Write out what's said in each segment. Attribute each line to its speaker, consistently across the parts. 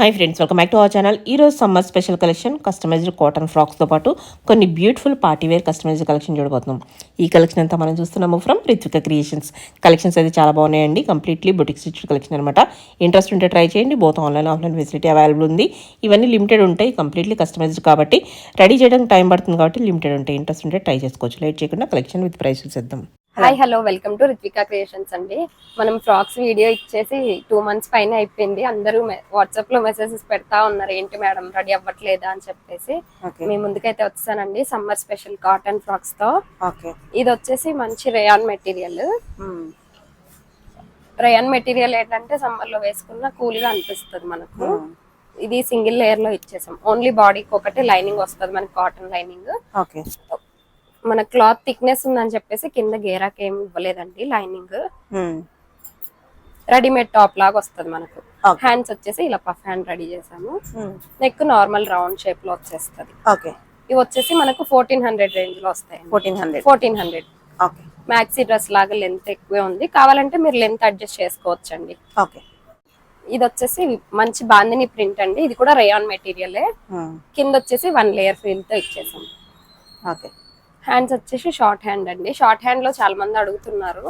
Speaker 1: Hi friends, welcome back to our channel. ఈరోజు summer special collection customized cotton ఫ్రాక్స్తో పాటు కొన్ని బ్యూటిఫుల్ పార్టీవేర్ కస్టమైజ్డ్ కలెక్షన్ చూడబోతున్నాం. ఈ కలెక్షన్ అంతా మనం చూస్తున్నాము ఫ్రమ్ రిత్విక క్రియేషన్స్. కలెక్షన్స్ అయితే చాలా బాగున్నాయండి. కంప్లీట్లీ బొటిక్ స్టిచ్డ్ కలెక్షన్ అనమాట. ఇంట్రెస్ట్ ఉంటే ట్రై చేయండి. Both online offline facility available ఉంది. ఇవన్నీ లిమిటెడ్ ఉంటాయి, కంప్లీట్లీ కస్టమైజ్డ్ కాబట్టి రెడీ చేయడానికి టైం పడుతుంది కాబట్టి లిమిటెడ్ ఉంటాయి. ఇంట్రెస్ట్ ఉంటే ట్రై చేసుకోవచ్చు. లేట్ చేయకుండా కలెక్షన్ విత్ ప్రైసెస్ ఇద్దాం.
Speaker 2: Hi hello welcome to Ritvika creations అండి. మనం ఫ్రాక్స్ వీడియో ఇచ్చేసి 2 months పైన అయిపోయింది. అందరూ వాట్సాప్ లో మెసేజెస్ పెడతా ఉన్నారు, ఏంటి మేడం రెడీ అవ్వట్లేదా అని చెప్పేసి. మీ ముందుకైతే వచ్చానండి సమ్మర్ స్పెషల్ కాటన్ ఫ్రాక్స్ తో. ఇది వచ్చేసి మంచి రేయాన్ మెటీరియల్. రేయాన్ మెటీరియల్ ఏంటంటే సమ్మర్ లో వేసుకున్న కూల్ గా అనిపిస్తుంది మనకు. ఇది సింగిల్ లేయర్ లో ఇచ్చేసాం. ఓన్లీ బాడీకి ఒకటి లైనింగ్ వస్తుంది మనకి, కాటన్ లైనింగ్. మన క్లాత్ థిక్నెస్ ఉందని చెప్పేసి కింద గేరాకి ఏమి ఇవ్వలేదండి లైనింగ్. రెడీమేడ్ టాప్ లాగా వస్తుంది మనకు. హ్యాండ్స్ వచ్చేసి ఇలా పఫ్ హ్యాండ్ రెడీ చేసాము. నెక్ నార్మల్ రౌండ్ షేప్ లో వచ్చేస్తుంది. ఇవి వచ్చేసి మనకు 1400 రేంజ్ లో వస్తాయి. 1400 మ్యాక్సీ డ్రెస్ లాగా లెంత్ ఎక్కువే ఉంది. కావాలంటే మీరు లెంత్ అడ్జస్ట్ చేసుకోవచ్చండి. ఇది వచ్చేసి మంచి బాందిని ప్రింట్ అండి. ఇది కూడా రేయాన్ మెటీరియల్. కింద వచ్చేసి 1 లేయర్ ఫీల్ తో ఇచ్చేసాం. హ్యాండ్స్ వచ్చేసి షార్ట్ హ్యాండ్ అండి. షార్ట్ హ్యాండ్ లో చాలా మంది అడుగుతున్నారు,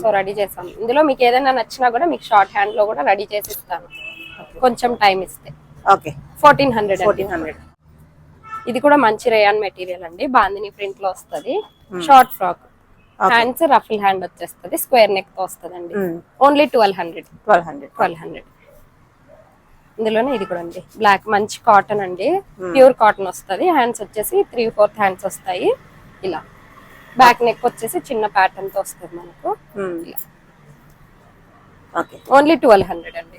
Speaker 2: సో రెడీ చేసాం. ఇందులో మీకు ఏదైనా నచ్చినా కూడా మీకు షార్ట్ హ్యాండ్ లో కూడా రెడీ చేసి ఇస్తాను, కొంచెం టైం ఇస్తే. 1400. ఇది కూడా మంచి రేయాన్ మెటీరియల్ అండి. బాందిని ప్రింట్ లో వస్తుంది. Short frock. Hands ruffle hand వచ్చేస్తుంది. స్క్వేర్ నెక్ తో వస్తుంది అండి. ఓన్లీ 1200. ఇందులోనే ఇది కూడా అండి బ్లాక్ మంచి కాటన్ అండి. ప్యూర్ కాటన్ వస్తుంది. హ్యాండ్స్ వచ్చేసి 3/4 హ్యాండ్స్ వస్తాయి. ఇలా బ్యాక్ నెక్ వచ్చేసి చిన్న ప్యాటర్న్ తో వస్తుంది మనకు. ఓన్లీ 1200 అండి.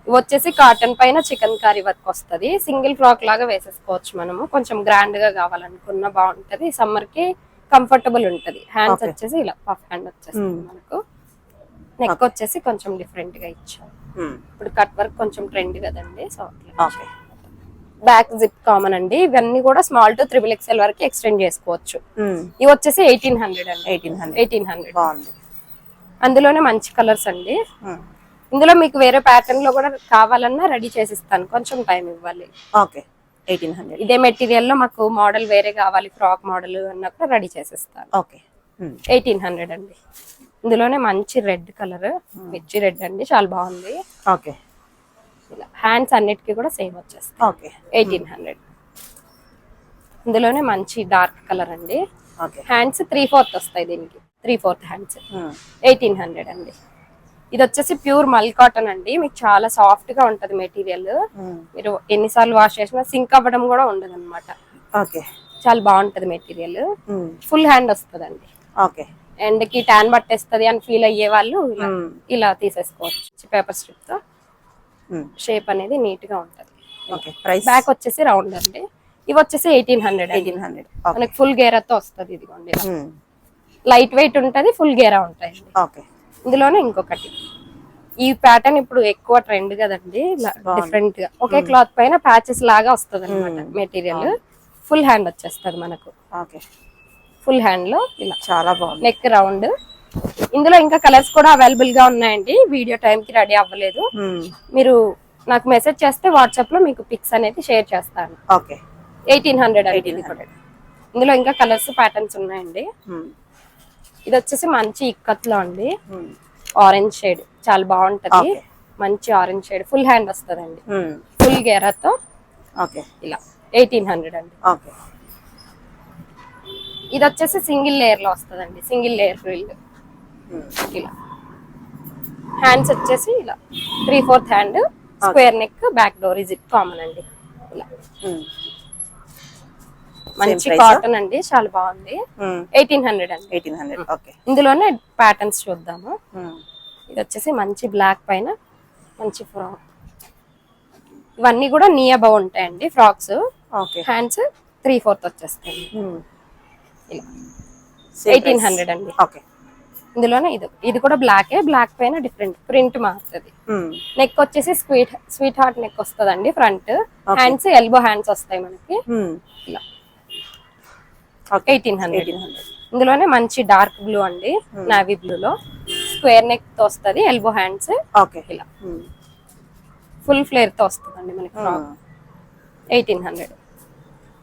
Speaker 2: ఇవి వచ్చేసి కాటన్ పైన చికెన్ కర్రీ వర్క్ వస్తుంది. సింగిల్ ఫ్రాక్ లాగా వేసేసుకోవచ్చు మనము. కొంచెం గ్రాండ్ గా కావాలనుకున్నా బాగుంటది. సమ్మర్ కి కంఫర్టబుల్ ఉంటది. హ్యాండ్స్ వచ్చేసి ఇలా పఫ్ హ్యాండ్ వచ్చేస్తుంది మనకు. నెక్ వచ్చేసి కొంచెం డిఫరెంట్ గా ఇచ్చాం. ఇప్పుడు కట్ వర్క్ కొంచెం ట్రెండ్ కదండి, సో బ్యాక్ జిప్ కామన్ అండి. ఇవన్నీ కూడా స్మాల్ టు 3XL వరకు ఎక్స్టెండ్ చేసుకోవచ్చు. ఇవి వచ్చేసి 1800 అండి. 1800 అందులోనే మంచి కలర్స్ అండి. ఇందులో మీకు వేరే ప్యాటర్న్ లో కూడా కావాలన్నా రెడీ చేసిస్తాను, కొంచెం టైం ఇవ్వాలి. 1800 ఇదే మెటీరియల్ లో మాకు మోడల్ వేరే కావాలి, ఫ్రాక్ మోడల్ అన్నప్పుడు రెడీ చేసిస్తాను. 1800 అండి. ఇందులోనే మంచి రెడ్ కలర్, మిర్చి రెడ్ అండి, చాలా బాగుంది. హ్యాండ్స్ అన్నిటికీ కూడా సేమ్ వచ్చేస్తాయి. 1800. ఇందులోనే మంచి డార్క్ కలర్ అండి. హ్యాండ్స్ 3/4 వస్తాయి దీనికి. 3/4 హ్యాండ్స్ 1800 అండి. ఇది వచ్చేసి ప్యూర్ మల్ కాటన్ అండి. మీకు చాలా సాఫ్ట్ గా ఉంటది మెటీరియల్. మీరు ఎన్నిసార్లు వాష్ చేసినా సింక్ అవ్వడం కూడా ఉండదు అనమాట. చాలా బాగుంటది మెటీరియల్. ఫుల్ హ్యాండ్ వస్తుంది అండి. ఎండ్ కి ట్యాన్ పట్టేస్తుంది అని ఫీల్ అయ్యే వాళ్ళు ఇలా తీసేసుకోవచ్చు. పేపర్ స్ట్రిప్ తో షేప్ అనేది నీట్ గా ఉంటది. బ్యాక్ వచ్చేసి రౌండ్ అండి. ఇవి వచ్చేసి 1800. మనకి ఫుల్ గేరాతో వస్తుంది. ఇదిగోండి, లైట్ వెయిట్ ఉంటది, ఫుల్ గేరా ఉంటాయి. ఇందులోనే ఇంకొకటి, ఈ ప్యాటర్న్ ఇప్పుడు ఎక్కువ ట్రెండ్ కదండి. డిఫరెంట్ గా ఒకే క్లాత్ పైన ప్యాచెస్ లాగా వస్తుంది అనమాట మెటీరియల్. ఫుల్ హ్యాండ్ వచ్చేస్తుంది మనకు. ఫుల్ హ్యాండ్ లో ఇలా చాలా బాగుంది. Neck round. ఇందులో ఇంకా కలర్స్ కూడా అవైలబుల్ గా ఉన్నాయండి. వీడియో టైం కి రెడీ అవ్వలేదు. మీరు నాకు మెసేజ్ చేస్తే వాట్సాప్ లో మీకు పిక్స్ అనేది షేర్ చేస్తాను. 1800. ఇందులో ఇంకా కలర్స్ ప్యాటర్న్స్ ఉన్నాయండి. ఇది వచ్చేసి మంచి ఇక్కత్ లో అండి. ఆరెంజ్ షేడ్ చాలా బాగుంటది. మంచి ఆరెంజ్ షేడ్, ఫుల్ హ్యాండ్ వస్తుంది అండి. ఫుల్ గేరాతో ఇలా 1800 అండి. ఇది వచ్చేసి సింగిల్ లేయర్ లో వస్తుందండి. Single layer frill. ఇలా హ్యాండ్స్ వచ్చేసి ఇలా 3/4 hand, square neck, back door zip common అండి. ఇలా మంచి కాటన్ అండి, చాలా బాగుంది. 1800 అండి. ఇందులోనే ప్యాటర్న్స్ చూద్దాము. ఇది వచ్చేసి మంచి బ్లాక్ పైన మంచి ఫ్రాక్. ఇవన్నీ కూడా నీ అబౌవ్ ఉంటాయండి ఫ్రాక్స్. హ్యాండ్స్ 3/4 వచ్చేస్తాయి. ఇలా 1800 అండి. ఇందులోనే ఇది కూడా బ్లాకే. బ్లాక్ పైన డిఫరెంట్ ప్రింట్ మారుతుంది. నెక్ వచ్చేసి స్వీట్ హార్ట్ నెక్ వస్తుంది ఫ్రంట్. హ్యాండ్స్ ఎల్బో హ్యాండ్స్ వస్తాయి మనకి. ఇలా 1800. ఇందులోనే మంచి డార్క్ బ్లూ అండి, నావీ బ్లూ లో స్క్వేర్ నెక్ తో వస్తుంది. ఎల్బో హ్యాండ్స్ ఇలా ఫుల్ ఫ్లేర్ తో వస్తుందండి మనకి ఫ్రాక్ 1800.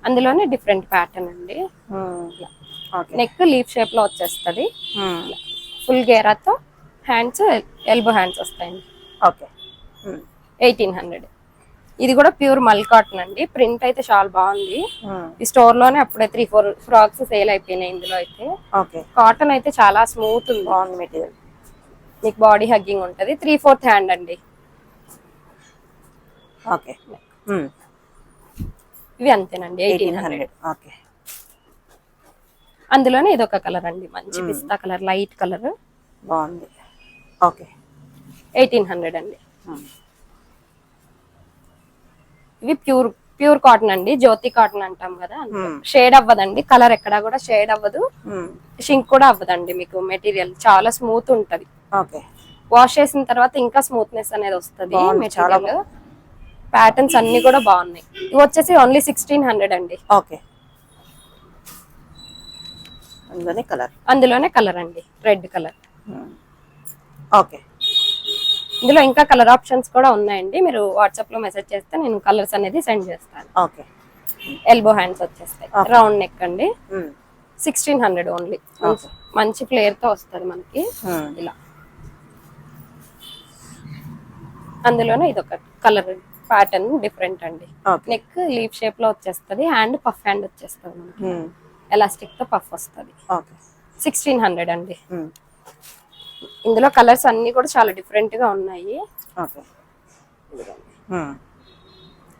Speaker 2: అందులోనే డిఫరెంట్ ప్యాటర్న్ అండి.
Speaker 3: ఓకే.
Speaker 2: నెక్ లీఫ్ షేప్ లో వచ్చేస్తుంది, ఫుల్ గేరాతో. హ్యాండ్స్ ఎల్బో హ్యాండ్స్ వస్తాయండి.
Speaker 3: ఓకే.
Speaker 2: 1800. ఇది కూడా ప్యూర్ మల్ కాటన్ అండి. ప్రింట్ అయితే చాలా బాగుంది. ఈ స్టోర్ లోనే అప్పుడే 3-4 ఫ్రాక్స్ సేల్ అయిపోయినాయి ఇందులో అయితే.
Speaker 3: ఓకే.
Speaker 2: కాటన్ అయితే చాలా స్మూత్ ఉంది,
Speaker 3: బాగుంది మెటీరియల్.
Speaker 2: మీకు బాడీ హగ్గింగ్ ఉంటది. 3/4 హ్యాండ్ అండి.
Speaker 3: ఓకే.
Speaker 2: ఇవి అంతేనండి, 1800.
Speaker 3: ఓకే.
Speaker 2: అందులోనే ఇదొక కలర్ అండి, మంచి పిస్తా కలర్, లైట్ కలర్,
Speaker 3: బాగుంది. ఓకే.
Speaker 2: 1800 అండి. ఇవి ప్యూర్ కాటన్ అండి, జ్యోతి కాటన్ అంటాం కదా. షేడ్ అవ్వదండి, కలర్ ఎక్కడా కూడా షేడ్ అవ్వదు, షింక్ కూడా అవ్వదండి. మీకు మెటీరియల్ చాలా స్మూత్ ఉంటది.
Speaker 3: ఓకే.
Speaker 2: వాష్ చేసిన తర్వాత ఇంకా స్మూత్నెస్ అనేది వస్తుంది మెటీరియల్. ప్యాటర్న్స్ అన్ని కూడా బాగున్నాయి. ఇవి వచ్చేసి ఓన్లీ 1600 అండి.
Speaker 3: ఓకే.
Speaker 2: అందులోనే కలర్ అండి, రెడ్ కలర్.
Speaker 3: ఓకే.
Speaker 2: ఇందులో ఇంకా కలర్ ఆప్షన్స్ కూడా ఉన్నాయండి. మీరు వాట్సాప్ లో మెసేజ్ చేస్తే నేను కలర్స్ అనేది సెండ్ చేస్తాను.
Speaker 3: ఓకే.
Speaker 2: ఎల్బో హ్యాండ్స్ వచ్చేస్తాయి, రౌండ్ నెక్ అండి. 1600 ఓన్లీ. మంచి ఫ్లేర్ తో వస్తుంది మనకి ఇలా. అందులోనే ఇదొక కలర్ ప్యాటర్న్ డిఫరెంట్ అండి. నెక్ లీఫ్ షేప్ లో వచ్చేస్తుంది, హ్యాండ్ పఫ్ హ్యాండ్ వచ్చేస్తుంది మనకి, ఎలాస్టిక్ తో పఫ్ వస్తుంది. 1600 అండి. ఇందులో కలర్స్ అన్ని కూడా చాలా డిఫరెంట్ గా ఉన్నాయి.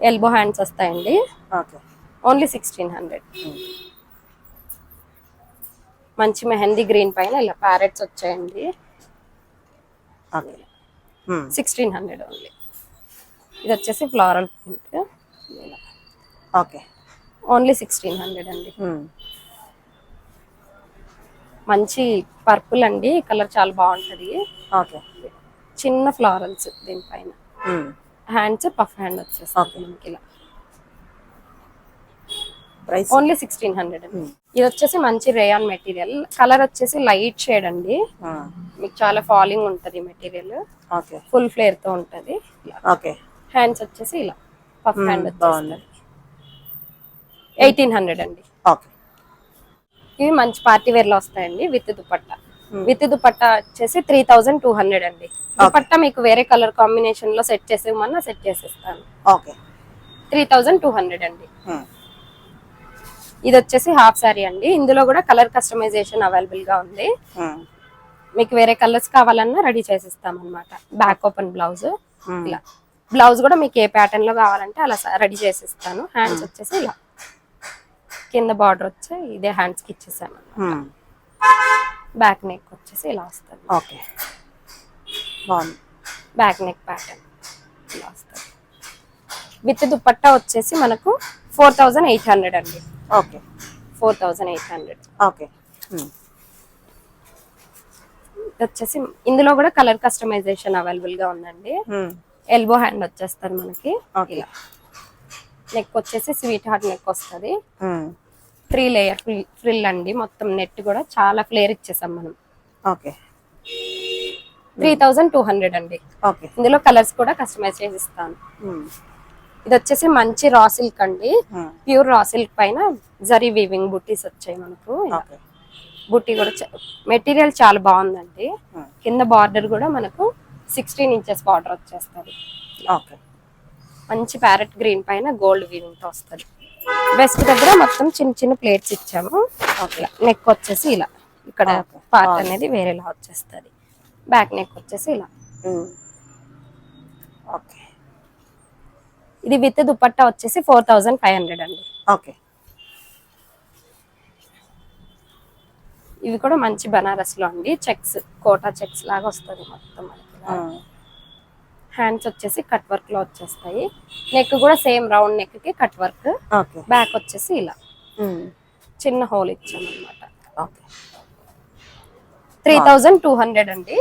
Speaker 2: ఎల్బో హ్యాండ్స్ వస్తాయండి, ఓన్లీ 1600. మంచి మెహందీ గ్రీన్ పైన ఇలా ప్యారెట్స్ వచ్చాయండి, 1600 ఓన్లీ. ఇది వచ్చేసి ఫ్లోరల్ ప్రింట్,
Speaker 3: ఓకే.
Speaker 2: ఓన్లీ 1600 అండి. మంచి పర్పుల్ అండి, కలర్ చాలా బాగుంటది.
Speaker 3: ఓకే.
Speaker 2: చిన్న ఫ్లోరల్స్ దీనిపైన. హ్యాండ్స్ పఫ్ హ్యాండ్ వచ్చేస్తుంది మనకి ఇలా. ఓన్లీ 1600 అండి. ఇది వచ్చేసి మంచి రేయాన్ మెటీరియల్, కలర్ వచ్చేసి లైట్ షేడ్ అండి. మీకు చాలా ఫాలింగ్ ఉంటది మెటీరియల్, ఫుల్ ఫ్లేర్ తో ఉంటది. హ్యాండ్స్ వచ్చేసి ఇలా పఫ్ హ్యాండ్ వచ్చేస్తుంది, 1800 అండి. ఇవి మంచి పార్టీ వేర్ లో వస్తాయండి విత్ దుపట్టా. విత్ దుపట్టా వచ్చేసి 3200 అండి. దుపట్టా మీకు వేరే కలర్ కాంబినేషన్ లో సెట్ చేసేమన్నా సెట్ చేసేస్తాను. 3200 అండి. ఇది వచ్చేసి హాఫ్ సారీ అండి. ఇందులో కూడా కలర్ కస్టమైజేషన్ అవైలబుల్ గా ఉంది. మీకు వేరే కలర్స్ కావాలన్నా రెడీ చేసిస్తాం అనమాట. బ్యాక్ ఓపెన్ బ్లౌజ్ ఇలా. బ్లౌజ్ కూడా మీకు ఏ ప్యాటర్న్ లో కావాలంటే అలా రెడీ చేసిస్తాను. హ్యాండ్స్ వచ్చేసి ఇలా కింద బార్డర్ వచ్చి ఇదే హ్యాండ్స్ కి ఇచ్చేసాను. బ్యాక్ నెక్ వచ్చేసి ఇలా వస్తుంది, బ్యాక్ నెక్ ప్యాటర్న్ ఇలా వస్తుంది. విత్ దుపట్టా వచ్చేసి మనకు 4800 అండి. 4800. వచ్చేసి ఇందులో కూడా కలర్ కస్టమైజేషన్ అవైలబుల్ గా ఉందండి. ఎల్బో హ్యాండ్ వచ్చేస్తుంది మనకి ఇలా. నెక్ వచ్చేసి స్వీట్ హార్ట్ నెక్ వస్తుంది, 3 లేయర్ ఫ్రిల్ అండి. మొత్తం నెట్ కూడా చాలా ఫ్లేర్ ఇచ్చేసాం మనం. 3200 అండి. ఇందులో కలర్స్ కూడా కస్టమైజ్ చేసి ఇస్తాను. ఇది వచ్చేసి మంచి రా సిల్క్ అండి, ప్యూర్ రా సిల్క్ పైన జరీ వీవింగ్ బుట్టీస్ వచ్చాయి మనకు. బుట్టి కూడా మెటీరియల్ చాలా బాగుందండి. కింద బార్డర్ కూడా మనకు 16 ఇంచెస్ బార్డర్ వచ్చేస్తుంది. మంచి ప్యారెట్ గ్రీన్ పైన గోల్డ్ వీవింగ్ తో వస్తుంది. వెస్ట్ దగ్గర మొత్తం చిన్న చిన్న ప్లేట్స్ ఇచ్చాము. నెక్ వచ్చేసి ఇలా, ఇక్కడ పార్ట్ అనేది వేరేలా వచ్చేస్తుంది. బ్యాక్ నెక్ వచ్చేసి ఇలా. ఇది విత్ దుపట్టా వచ్చేసి 4500 అండి. ఇవి కూడా మంచి బనారస్ లో అండి, చెక్స్ కోటా చెక్స్ లాగా వస్తుంది మొత్తం. హ్యాండ్స్ వచ్చేసి కట్ వర్క్ లో వచ్చేస్తాయి. నెక్ కూడా సేమ్ రౌండ్ నెక్ కి కట్ వర్క్. బ్యాక్ వచ్చేసి ఇలా చిన్న హోల్ ఇచ్చామన్నమాట. 3200 అండి.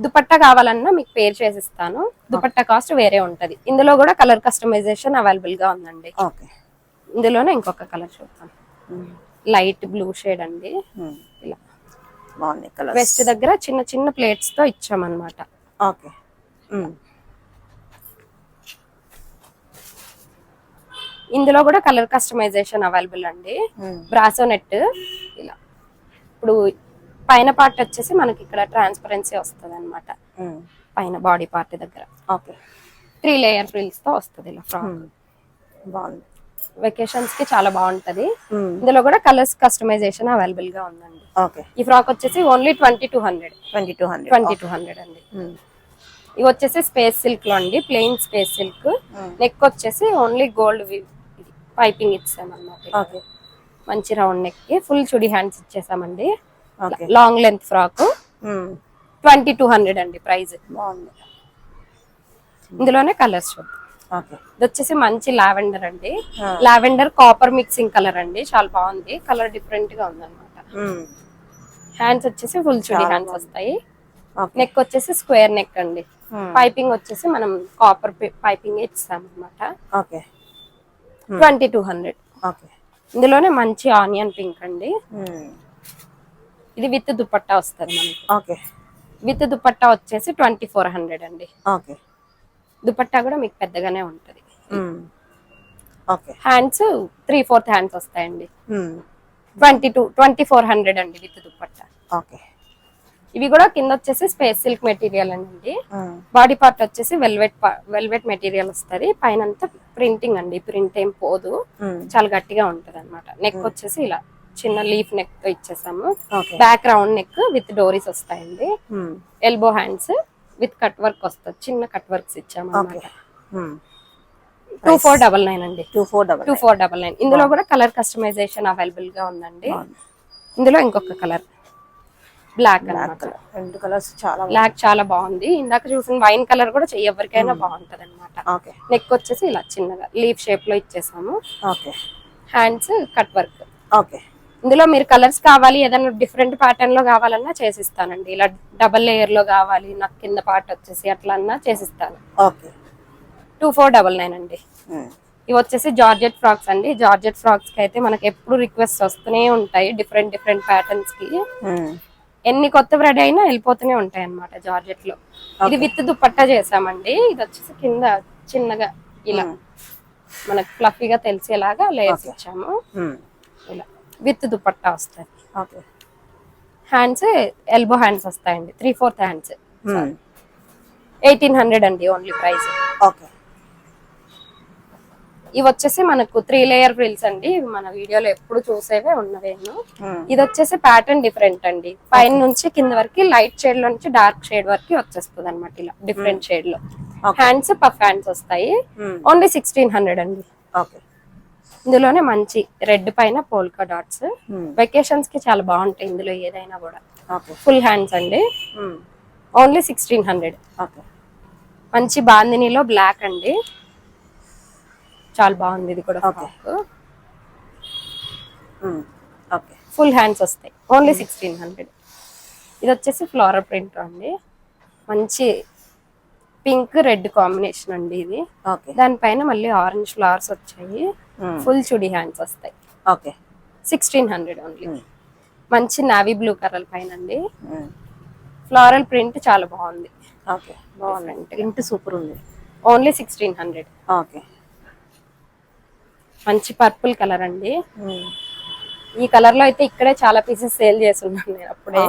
Speaker 2: దుపట్టా కావాలన్నా మీకు పేర్ చేసిస్తాను. దుపట్టా కాస్ట్ వేరే ఉంటది. ఇందులో కూడా కలర్ కస్టమైజేషన్ అవైలబుల్ గా ఉందండి. ఇందులోనే ఇంకొక కలర్ చూద్దాం, లైట్ బ్లూ షేడ్ అండి. ఇలా వెస్ట్ దగ్గర చిన్న చిన్న ప్లేట్స్ తో ఇచ్చామన్నమాట. ఇందులో కూడా కలర్ కస్టమైజేషన్ అవైలబుల్ అండి. బ్రాసో నెట్ ఇలా. ఇప్పుడు పైన పార్ట్ వచ్చేసి మనకి ఇక్కడ ట్రాన్స్పరెన్సీ వస్తుంది అనమాట, పైన బాడీ పార్ట్ దగ్గర.
Speaker 3: ఓకే.
Speaker 2: 3 లేయర్ ఫ్రిల్స్ తో వస్తుంది ఇలా ఫ్రాక్.
Speaker 3: బాగుంది.
Speaker 2: వెకేషన్స్ కి చాలా బాగుంటది. ఇందులో కూడా కలర్స్ కస్టమైజేషన్ అవైలబుల్ గా ఉందండి.
Speaker 3: ఓకే.
Speaker 2: ఈ ఫ్రాక్ వచ్చేసి ఓన్లీ 2200 అండి. ఇవి వచ్చేసి స్పేస్ సిల్క్ లో అండి, ప్లెయిన్ స్పేస్ సిల్క్. నెక్ వచ్చేసి ఓన్లీ గోల్డ్ పైపింగ్ ఇచ్చామన్నమాట.
Speaker 3: ఓకే.
Speaker 2: మంచి రౌండ్ నెక్ కి ఫుల్ చుడి హ్యాండ్స్ ఇచ్చేసామండి. లాంగ్ లెంత్ ఫ్రాక్ 2200 అండి ప్రైస్.
Speaker 3: బాగుంది.
Speaker 2: ఇందులోనే కలర్స్ చూద్దాం.
Speaker 3: ఓకే.
Speaker 2: ఇది వచ్చేసి మంచి లావెండర్ అండి, లావెండర్ కాపర్ మిక్సింగ్ కలర్ అండి, చాలా బాగుంది. కలర్ డిఫరెంట్ గా ఉంది అనమాట. హ్యాండ్స్ వచ్చేసి ఫుల్ చుడి హ్యాండ్స్ వస్తాయి. నెక్ వచ్చేసి స్క్వేర్ నెక్ అండి. పైపింగ్ వచ్చేసి మనం కాపర్ పైపింగ్ ఇస్తాం అనమాట.
Speaker 3: ఓకే.
Speaker 2: 2200.
Speaker 3: ఓకే.
Speaker 2: ఇందులోనే మంచి ఆనియన్ పింక్ అండి. ఇది విత్ దుపట్టా వస్తుంది మనకి.
Speaker 3: ఓకే.
Speaker 2: విత్ దుపట్టా వచ్చేసి 2400 అండి.
Speaker 3: ఓకే.
Speaker 2: దుపట్టా కూడా మీకు పెద్దగానే ఉంటది.
Speaker 3: ఓకే.
Speaker 2: హ్యాండ్స్ 3/4 హ్యాండ్స్ వస్తాయండి. 2400 అండి విత్ దుపట్టా.
Speaker 3: ఓకే.
Speaker 2: ఇవి కూడా కింద వచ్చేసి స్పేస్ సిల్క్ మెటీరియల్ అండి. బాడీ పార్ట్ వచ్చేసి వెల్వెట్ మెటీరియల్ వస్తుంది. పైన అంతా ప్రింటింగ్ అండి, ప్రింట్ ఏం పోదు, చాలా గట్టిగా ఉంటది అనమాట. నెక్ వచ్చేసి ఇలా చిన్న లీఫ్ నెక్ తో ఇచ్చేసాము. బ్యాక్ రౌండ్ నెక్ విత్ డోరీస్ వస్తాయండి. Elbow hands with cut work వస్తుంది, చిన్న కట్ వర్క్స్ ఇచ్చాము అన్నమాట. 2499 అండి. 2499. ఇందులో కూడా కలర్ కస్టమైజేషన్ అవైలబుల్ గా ఉందండి. ఇందులో ఇంకొక కలర్ బ్లాక్ అన్నమాట.
Speaker 3: రెండు కలర్స్ చాలా
Speaker 2: బ్లాక్ చాలా బాగుంది. ఇందాక చూసిన వైన్ కలర్ కూడా ఎవరికైనా బాగుంటది అనమాట. నెక్ వచ్చేసి ఇలా చిన్నగా లీఫ్ షేప్ లో ఇచ్చేసాము. Hands cut work.
Speaker 3: ఓకే.
Speaker 2: ఇందులో మీరు కలర్స్ కావాలి, ఏదైనా డిఫరెంట్ ప్యాటర్న్ లో కావాలన్నా చేసిస్తానండి. ఇలా డబల్ లేయర్ లో కావాలి నాకు కింద పార్ట్ వచ్చేసి అట్లా అన్నా చేసిస్తాను. 2499 అండి. ఇవి వచ్చేసి జార్జెట్ ఫ్రాక్స్ అండి. జార్జెట్ ఫ్రాక్స్ కి అయితే మనకి ఎప్పుడు రిక్వెస్ట్ వస్తూనే ఉంటాయి, డిఫరెంట్ ప్యాటర్న్స్ కి. ఎన్ని కొత్త రెడీ అయినా వెళ్ళిపోతూనే ఉంటాయి అన్నమాట జార్జెట్ లో. ఇది విత్ దుపట్టా చేసామండి. ఇది వచ్చేసి కింద చిన్నగా ఇలా మనకు ఫ్లఫీగా తెలిసేలాగా లేయర్స్ ఇచ్చాము. ఇలా విత్ దుపట్టా వస్తుంది. హ్యాండ్స్ ఎల్బో హ్యాండ్స్ వస్తాయండి, 3/4 హ్యాండ్స్. 1800 అండి ఓన్లీ ప్రైస్. ఇవి వచ్చేసి మనకు 3 లేయర్ ఫ్రిల్స్ అండి. మన వీడియోలో ఎప్పుడు చూసేవే ఉన్నవేను. ఇది వచ్చేసి ప్యాటర్న్ డిఫరెంట్ అండి. పైన నుంచి కింద వరకు లైట్ షేడ్ లో నుంచి డార్క్ షేడ్ వరకు వచ్చేస్తుంది అనమాట, ఇలా డిఫరెంట్ షేడ్ లో. హ్యాండ్స్ పఫ్ హ్యాండ్స్ వస్తాయి. ఓన్లీ 1600 అండి. ఇందులోనే మంచి రెడ్ పైన పోల్కా డాట్స్. వెకేషన్స్ కి చాలా బాగుంటాయి ఇందులో ఏదైనా కూడా. ఫుల్ హ్యాండ్స్ అండి. ఓన్లీ 1600. మంచి బాందినీలో బ్లాక్ అండి, చాలా బాగుంది. ఇది కూడా ఫుల్ హ్యాండ్స్ వస్తాయి. ఓన్లీ 1600. ఇది వచ్చేసి ఫ్లోరల్ ప్రింట్ అండి. మంచి పింక్ రెడ్ కాంబినేషన్ అండి ఇది. దానిపైన మళ్ళీ ఆరెంజ్ ఫ్లవర్స్ వచ్చాయి. ఫుల్ చుడి హ్యాండ్స్ వస్తాయి. 1600 ఓన్లీ. మంచి నావీ బ్లూ కలర్ పైన అండి. ఫ్లోరల్ ప్రింట్ చాలా బాగుంది.
Speaker 3: ప్రింట్ సూపర్ ఉంది.
Speaker 2: ఓన్లీ 1600. మంచి పర్పుల్ కలర్ అండి. ఈ కలర్ లో అయితే ఇక్కడే చాలా పీసెస్ సేల్ చేస్తున్నాను నేను అప్పుడే.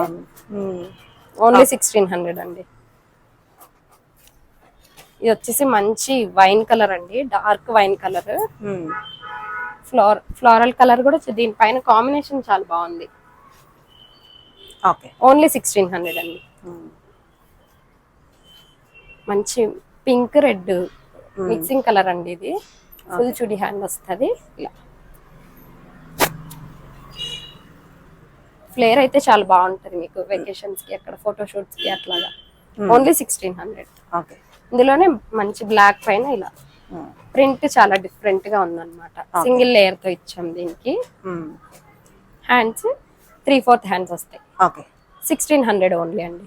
Speaker 2: ఓన్లీ 1600 అండి. ఇది వచ్చేసి మంచి వైన్ కలర్ అండి, dark wine colour. Floral colour కూడా దీనిపైన కాంబినేషన్ చాలా బాగుంది. ఓన్లీ 1600 అండి. మంచి పింక్ రెడ్ మిక్సింగ్ కలర్ అండి ఇది. ఫుల్ చుడి హ్యాండ్ వస్తుంది. ఇలా ఫ్లేర్ అయితే చాలా బాగుంటది మీకు వెకేషన్స్ కి, అక్కడ ఫోటోషూట్స్ కి అట్లాగా. ఓన్లీ 1600. ఇందులోనే మంచి బ్లాక్ పైన ఇలా ప్రింట్ చాలా డిఫరెంట్ గా ఉందన్నమాట. సింగిల్ లేయర్ తో ఇచ్చాం దీనికి. హ్యాండ్స్ 3/4 హ్యాండ్స్ వస్తాయి. 1600 ఓన్లీ అండి.